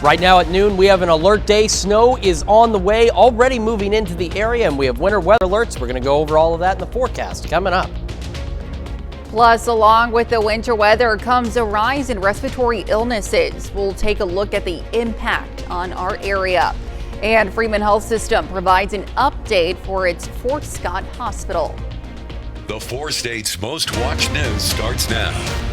Right now at noon, we have an alert day. Snow is on the way, already moving into the area, and we have winter weather alerts. We're going to go over all of that in the forecast coming up. Plus, along with the winter weather comes a rise in respiratory illnesses. We'll take a look at the impact on our area. And Freeman Health System provides an update for its Fort Scott Hospital. The 4 states' most watched news starts now.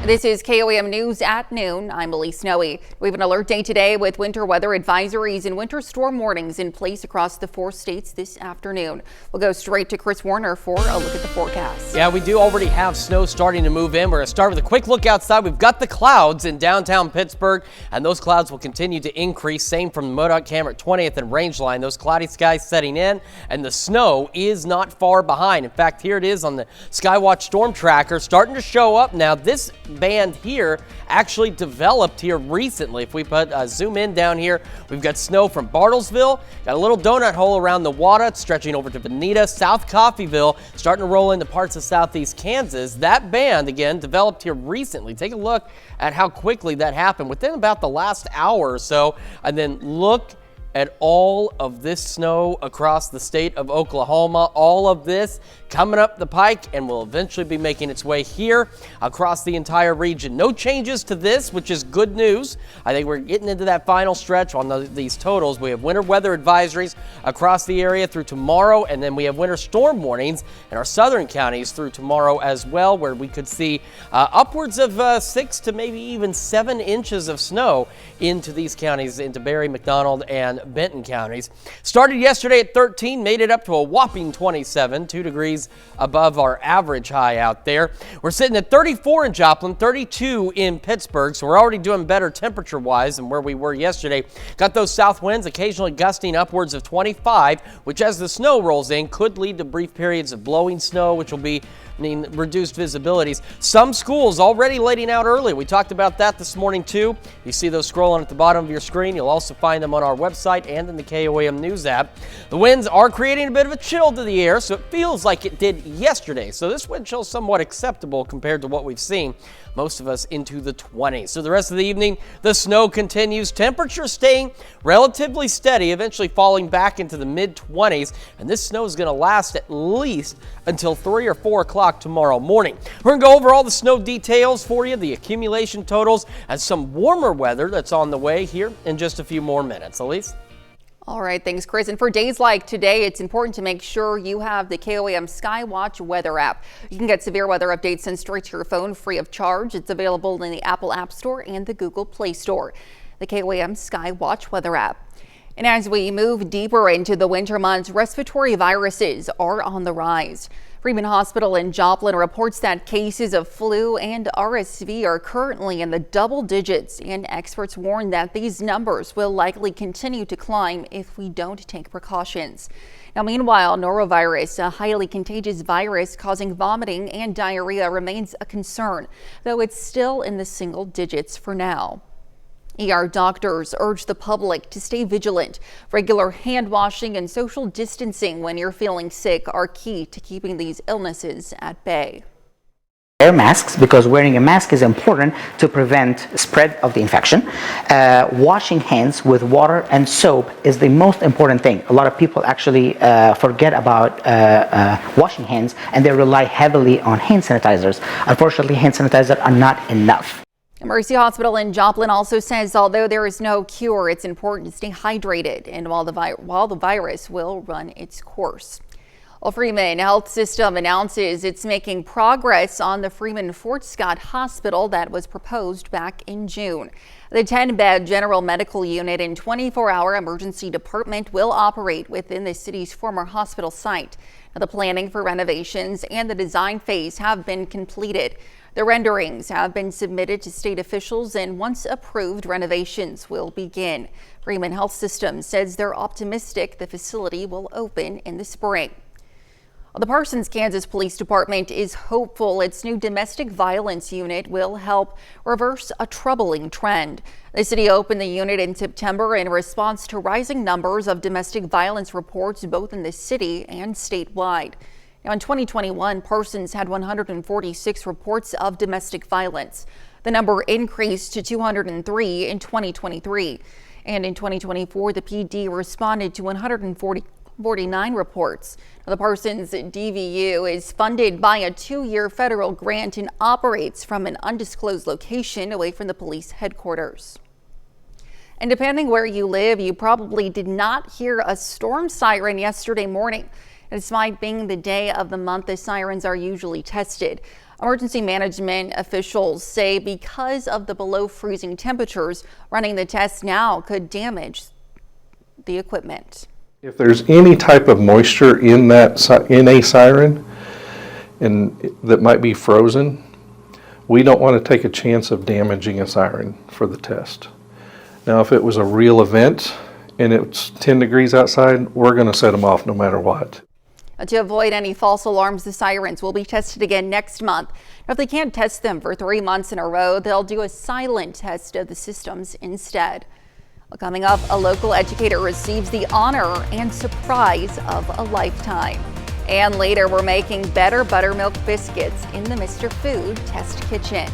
This is KOAM News at noon. I'm Elise Snowy. We have an alert day today with winter weather advisories and winter storm warnings in place across the 4 states this afternoon. We'll go straight to Chris Warner for a look at the forecast. Yeah, we do already have snow starting to move in. We're going to start with a quick look outside. We've got the clouds in downtown Pittsburgh, and those clouds will continue to increase. Same from the MoDOT camera at 20th and Rangeline. Those cloudy skies setting in, and the snow is not far behind. In fact, here it is on the Skywatch Storm Tracker starting to show up now. This band here actually developed here recently. If we put zoom in down here, we've got snow from Bartlesville, got a little donut hole around the Wada, stretching over to Bonita, South Coffeyville, starting to roll into parts of southeast Kansas. That band, again, developed here recently. Take a look at how quickly that happened within about the last hour or so, and then look at all of this snow across the state of Oklahoma. All of this coming up the pike and will eventually be making its way here across the entire region. No changes to this, which is good news. I think we're getting into that final stretch on these totals. We have winter weather advisories across the area through tomorrow, and then we have winter storm warnings in our southern counties through tomorrow as well, where we could see upwards of 6 to maybe even 7 inches of snow into these counties, into Berry, McDonald, and Benton counties. Started yesterday at 13, made it up to a whopping 27, 2 degrees above our average high out there. We're sitting at 34 in Joplin, 32 in Pittsburgh, so we're already doing better temperature-wise than where we were yesterday. Got those south winds occasionally gusting upwards of 25, which as the snow rolls in could lead to brief periods of blowing snow, which will be reduced visibilities. Some schools already letting out early. We talked about that this morning too. You see those scrolling at the bottom of your screen. You'll also find them on our website and in the KOAM News app. The winds are creating a bit of a chill to the air, so it feels like it did yesterday. So this wind chill is somewhat acceptable compared to what we've seen. Most of us into the 20s. So the rest of the evening, the snow continues. Temperatures staying relatively steady, eventually falling back into the mid-20s. And this snow is going to last at least until 3 or 4 o'clock tomorrow morning. We're going to go over all the snow details for you, the accumulation totals, and some warmer weather that's on the way here in just a few more minutes. Elise? All right, thanks, Chris. And for days like today, it's important to make sure you have the KOAM Skywatch weather app. You can get severe weather updates sent straight to your phone free of charge. It's available in the Apple App Store and the Google Play Store. The KOAM Skywatch weather app. And as we move deeper into the winter months, respiratory viruses are on the rise. Freeman Hospital in Joplin reports that cases of flu and RSV are currently in the double digits, and experts warn that these numbers will likely continue to climb if we don't take precautions. Now, meanwhile, norovirus, a highly contagious virus causing vomiting and diarrhea, remains a concern, though it's still in the single digits for now. ER doctors urge the public to stay vigilant. Regular hand washing and social distancing when you're feeling sick are key to keeping these illnesses at bay. Wear masks because wearing a mask is important to prevent spread of the infection. Washing hands with water and soap is the most important thing. A lot of people actually forget about washing hands, and they rely heavily on hand sanitizers. Unfortunately, hand sanitizers are not enough. Mercy Hospital in Joplin also says although there is no cure, it's important to stay hydrated and while the virus will run its course. Well, Freeman Health System announces it's making progress on the Freeman Fort Scott Hospital that was proposed back in June. The 10-bed general medical unit and 24-hour emergency department will operate within the city's former hospital site. Now, the planning for renovations and the design phase have been completed. The renderings have been submitted to state officials, and once approved, renovations will begin. Freeman Health System says they're optimistic the facility will open in the spring. The Parsons, Kansas Police Department is hopeful its new domestic violence unit will help reverse a troubling trend. The city opened the unit in September in response to rising numbers of domestic violence reports both in the city and statewide. Now, in 2021, Parsons had 146 reports of domestic violence. The number increased to 203 in 2023. And in 2024, the PD responded to 149 reports. Now, the Parsons DVU is funded by a 2-year federal grant and operates from an undisclosed location away from the police headquarters. And depending where you live, you probably did not hear a storm siren yesterday morning. Despite being the day of the month, the sirens are usually tested. Emergency management officials say because of the below freezing temperatures, running the test now could damage the equipment. If there's any type of moisture in a siren and that might be frozen, we don't want to take a chance of damaging a siren for the test. Now, if it was a real event and it's 10 degrees outside, we're going to set them off no matter what. To avoid any false alarms, the sirens will be tested again next month. Now, if they can't test them for 3 months in a row, they'll do a silent test of the systems instead. Well, coming up, a local educator receives the honor and surprise of a lifetime. And later, we're making better buttermilk biscuits in the Mr. Food Test Kitchen.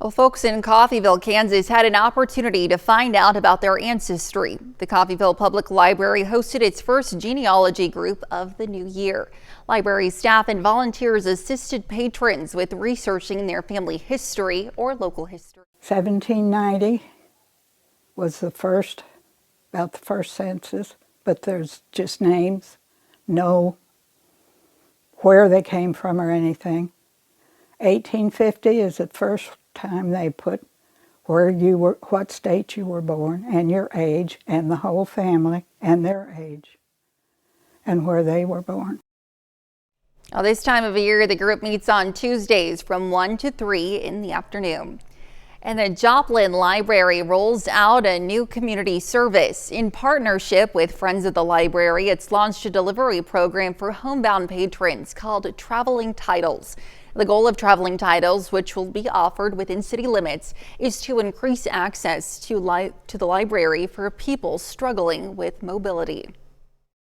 Well, folks in Coffeyville, Kansas had an opportunity to find out about their ancestry. The Coffeyville Public Library hosted its first genealogy group of the new year. Library staff and volunteers assisted patrons with researching their family history or local history. 1790 was about the first census, but there's just names, no where they came from or anything. 1850 is the first time they put where you were, what state you were born, and your age, and the whole family, and their age, and where they were born. Now, this time of year, the group meets on Tuesdays from 1 to 3 in the afternoon. And the Joplin Library rolls out a new community service. In partnership with Friends of the Library, it's launched a delivery program for homebound patrons called Traveling Titles. The goal of Traveling Titles, which will be offered within city limits, is to increase access to the library for people struggling with mobility.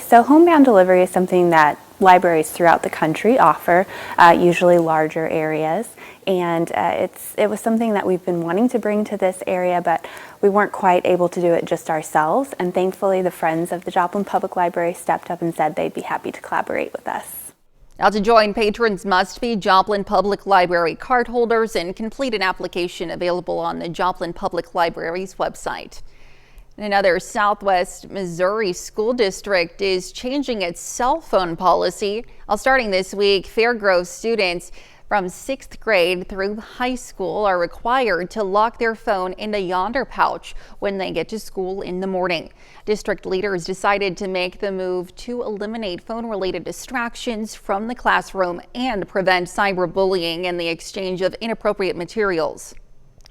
So homebound delivery is something that libraries throughout the country offer, usually larger areas, and it was something that we've been wanting to bring to this area, but we weren't quite able to do it just ourselves, and thankfully the Friends of the Joplin Public Library stepped up and said they'd be happy to collaborate with us. Now, to join, patrons must be Joplin Public Library card holders and complete an application available on the Joplin Public Library's website. Another Southwest Missouri school district is changing its cell phone policy. Starting this week, Fairgrove students from 6th grade through high school are required to lock their phone in a yonder pouch when they get to school in the morning. District leaders decided to make the move to eliminate phone-related distractions from the classroom and prevent cyberbullying and the exchange of inappropriate materials.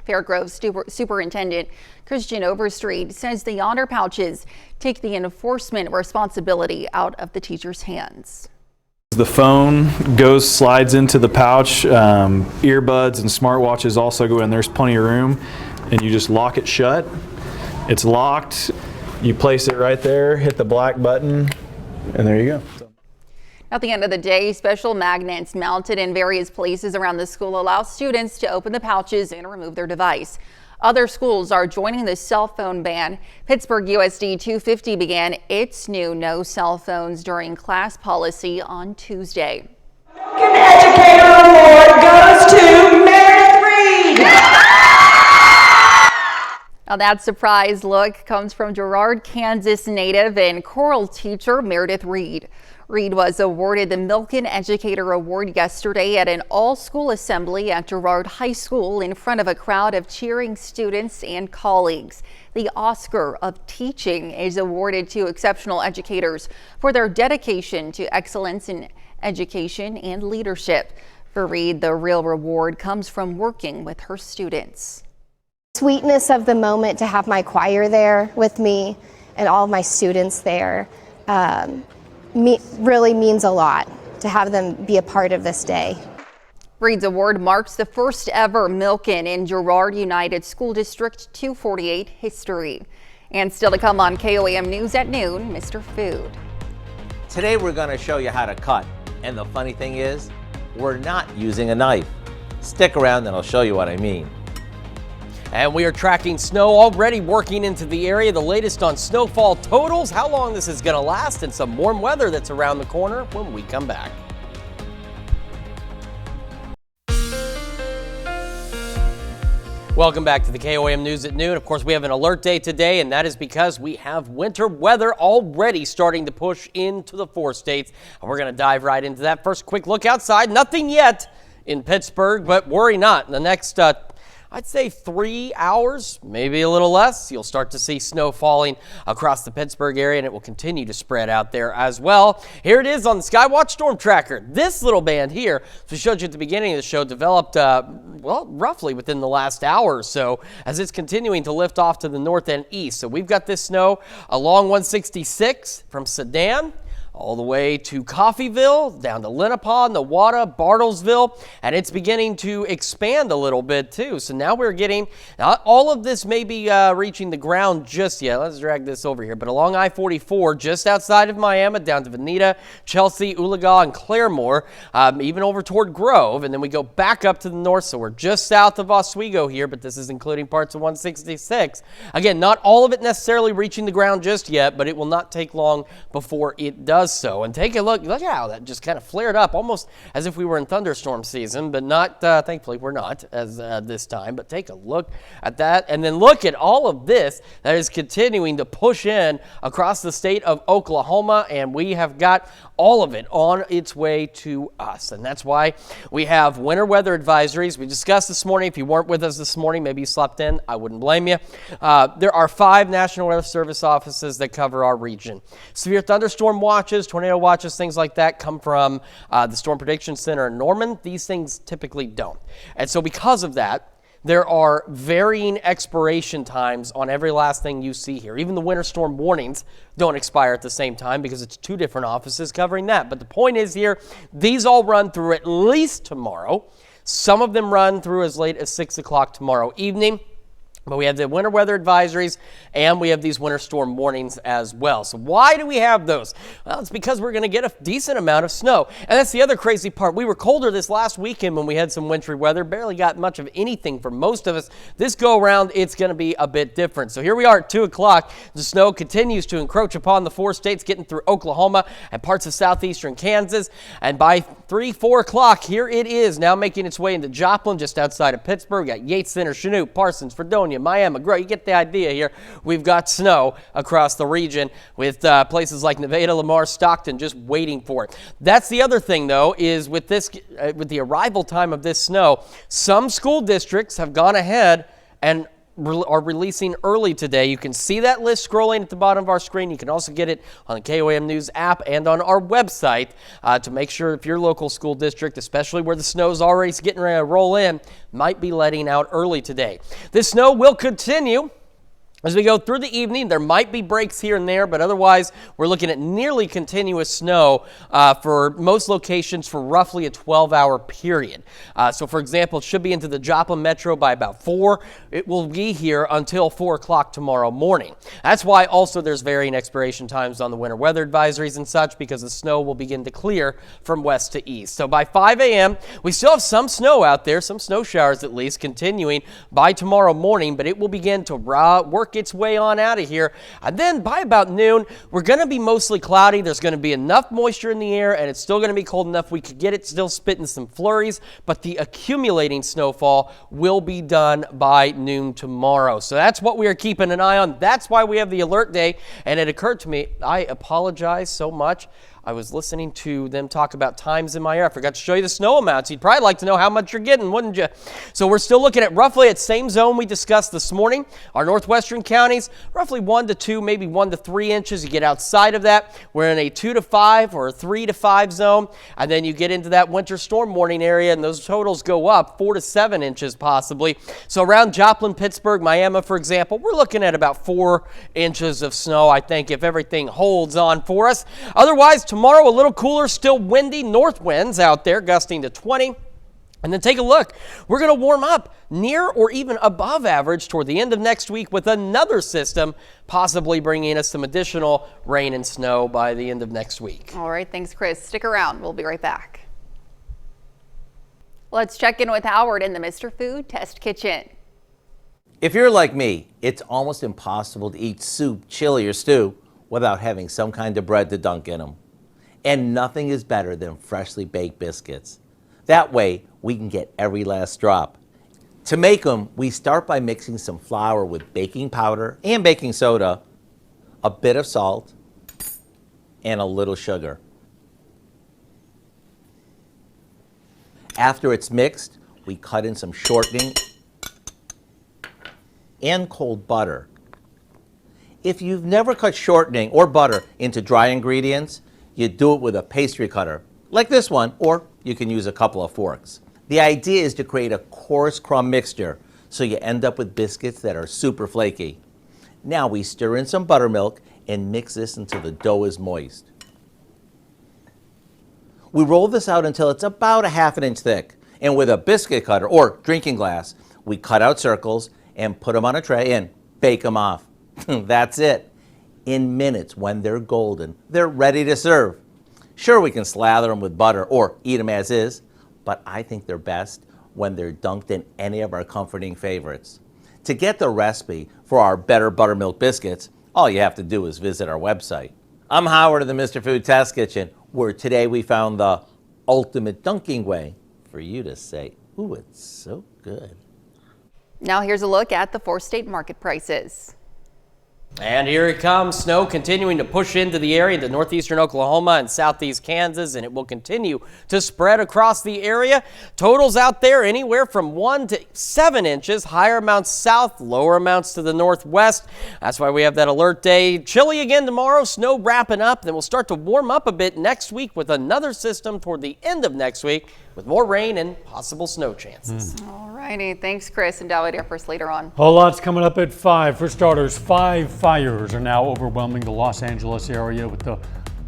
Fairgrove Superintendent Christian Overstreet says the yonder pouches take the enforcement responsibility out of the teacher's hands. The phone slides into the pouch, earbuds and smartwatches also go in. There's plenty of room, and you just lock it shut. It's locked. You place it right there, hit the black button, and there you go. At the end of the day, special magnets mounted in various places around the school allow students to open the pouches and remove their device. Other schools are joining the cell phone ban. Pittsburgh USD 250 began its new no cell phones during class policy on Tuesday. American Educator Award goes to Meredith Reed. Now, that surprise look comes from Girard, Kansas native and choral teacher Meredith Reed. Reed was awarded the Milken Educator Award yesterday at an all-school assembly at Girard High School in front of a crowd of cheering students and colleagues. The Oscar of Teaching is awarded to exceptional educators for their dedication to excellence in education and leadership. For Reed, the real reward comes from working with her students. Sweetness of the moment to have my choir there with me and all of my students there really means a lot to have them be a part of this day. Reed's award marks the first ever Milken in Girard United School District 248 history. And still to come on KOAM News at noon, Mr. Food. Today we're going to show you how to cut. And the funny thing is, we're not using a knife. Stick around and I'll show you what I mean. And we are tracking snow already working into the area. The latest on snowfall totals, how long this is going to last, and some warm weather that's around the corner when we come back. Welcome back to the KOAM News at noon. Of course, we have an alert day today, and that is because we have winter weather already starting to push into the 4 states. And we're going to dive right into that. First, quick look outside. Nothing yet in Pittsburgh, but worry not. In the next I'd say 3 hours, maybe a little less, you'll start to see snow falling across the Pittsburgh area, and it will continue to spread out there as well. Here it is on the Skywatch Storm Tracker. This little band here, as we showed you at the beginning of the show, developed, well, roughly within the last hour or so as it's continuing to lift off to the north and east. So we've got this snow along 166 from Sedan all the way to Coffeyville, down to Lenapaw, Newata, Bartlesville, and it's beginning to expand a little bit too. So now we're getting, not all of this may be reaching the ground just yet. Let's drag this over here, but along I-44, just outside of Miami, down to Veneta, Chelsea, Oologah, and Claremore, even over toward Grove, and then we go back up to the north, so we're just south of Oswego here, but this is including parts of 166. Again, not all of it necessarily reaching the ground just yet, but it will not take long before it does so. And take a look at how that just kind of flared up, almost as if we were in thunderstorm season, but not, thankfully we're not as this time. But take a look at that, and then look at all of this that is continuing to push in across the state of Oklahoma, and we have got all of it on its way to us. And that's why we have winter weather advisories. We discussed this morning. If you weren't with us this morning, maybe you slept in, I wouldn't blame you. There are 5 National Weather Service offices that cover our region. Severe thunderstorm watches, tornado watches, things like that come from the Storm Prediction Center in Norman. These things typically don't. And so because of that, there are varying expiration times on every last thing you see here. Even the winter storm warnings don't expire at the same time because it's 2 different offices covering that. But the point is here, these all run through at least tomorrow. Some of them run through as late as 6 o'clock tomorrow evening. But we have the winter weather advisories, and we have these winter storm warnings as well. So why do we have those? Well, it's because we're going to get a decent amount of snow. And that's the other crazy part. We were colder this last weekend when we had some wintry weather. Barely got much of anything for most of us. This go around, it's going to be a bit different. So here we are at 2 o'clock. The snow continues to encroach upon the 4 states, getting through Oklahoma and parts of southeastern Kansas. And by 3, 4 o'clock, here it is now making its way into Joplin, just outside of Pittsburgh. We got Yates Center, Chanute, Parsons, Fredonia, Miami, Grove. You get the idea here. We've got snow across the region with places like Nevada, Lamar, Stockton just waiting for it. That's the other thing, though, is with this, with the arrival time of this snow, some school districts have gone ahead and are releasing early today. You can see that list scrolling at the bottom of our screen. You can also get it on the KOAM News app and on our website to make sure if your local school district, especially where the snow's already getting ready to roll in, might be letting out early today. This snow will continue as we go through the evening. There might be breaks here and there, but otherwise we're looking at nearly continuous snow for most locations for roughly a 12-hour period. So for example, it should be into the Joplin Metro by about 4. It will be here until 4 o'clock tomorrow morning. That's why also there's varying expiration times on the winter weather advisories and such, because the snow will begin to clear from west to east. So by 5 a.m., we still have some snow out there, some snow showers at least, continuing by tomorrow morning, but it will begin to work its way on out of here. And then by about noon, we're going to be mostly cloudy. There's going to be enough moisture in the air, and it's still going to be cold enough we could get it still spitting some flurries, but the accumulating snowfall will be done by noon tomorrow. So that's what we are keeping an eye on. That's why we have the alert day. And it occurred to me, I apologize so much. I was listening to them talk about times in my ear. I forgot to show you the snow amounts. You'd probably like to know how much you're getting, wouldn't you? So we're still looking at roughly at same zone we discussed this morning. Our northwestern counties, roughly 1 to 2, maybe 1 to 3 inches. You get outside of that, we're in a 2 to 5 or a 3 to 5 zone. And then you get into that winter storm warning area, and those totals go up 4 to 7 inches possibly. So around Joplin, Pittsburgh, Miami, for example, we're looking at about 4 inches of snow, I think, if everything holds on for us. Otherwise, tomorrow, a little cooler, still windy, north winds out there, gusting to 20. And then take a look. We're going to warm up near or even above average toward the end of next week with another system possibly bringing us some additional rain and snow by the end of next week. All right, thanks, Chris. Stick around. We'll be right back. Let's check in with Howard in the Mr. Food Test Kitchen. If you're like me, it's almost impossible to eat soup, chili, or stew without having some kind of bread to dunk in them. And nothing is better than freshly baked biscuits. That way, we can get every last drop. To make them, we start by mixing some flour with baking powder and baking soda, a bit of salt, and a little sugar. After it's mixed, we cut in some shortening and cold butter. If you've never cut shortening or butter into dry ingredients, you do it with a pastry cutter, like this one, or you can use a couple of forks. The idea is to create a coarse crumb mixture, so you end up with biscuits that are super flaky. Now we stir in some buttermilk and mix this until the dough is moist. We roll this out until it's about a ½ inch thick, and with a biscuit cutter or drinking glass, we cut out circles and put them on a tray and bake them off. That's it. In minutes, when they're golden, they're ready to serve. Sure, we can slather them with butter or eat them as is, but I think they're best when they're dunked in any of our comforting favorites. To get the recipe for our better buttermilk biscuits, all you have to do is visit our website. I'm Howard of the Mr. Food Test Kitchen, where today we found the ultimate dunking way for you to say, ooh, it's so good. Now here's a look at the 4-state market prices. And here it comes. Snow continuing to push into the area, into northeastern Oklahoma and southeast Kansas, and it will continue to spread across the area. Totals out there anywhere from 1 to 7 inches, higher amounts south, lower amounts to the northwest. That's why we have that alert day. Chilly again tomorrow, snow wrapping up, then we'll start to warm up a bit next week with another system toward the end of next week with more rain and possible snow chances. All righty. Thanks, Chris. And Dow Air Force later on. Whole lot's coming up at 5. For starters, 5 fires are now overwhelming the Los Angeles area, with the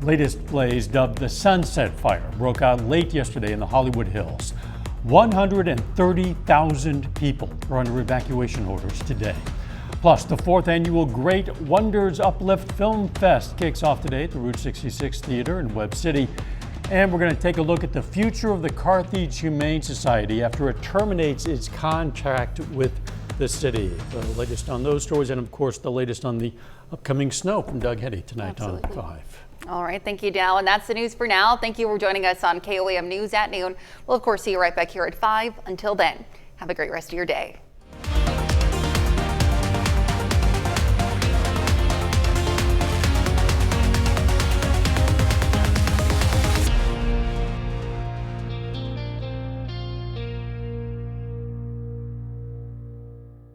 latest blaze, dubbed the Sunset Fire, broke out late yesterday in the Hollywood Hills. 130,000 people are under evacuation orders today. Plus, the 4th annual Great Wonders Uplift Film Fest kicks off today at the Route 66 Theater in Webb City. And we're going to take a look at the future of the Carthage Humane Society after it terminates its contract with the city. The latest on those stories, and of course the latest on the upcoming snow from Doug Heddy tonight on 5. All right, thank you, Dow. And that's the news for now. Thank you for joining us on KOAM News at noon. We'll of course see you right back here at 5. Until then, have a great rest of your day.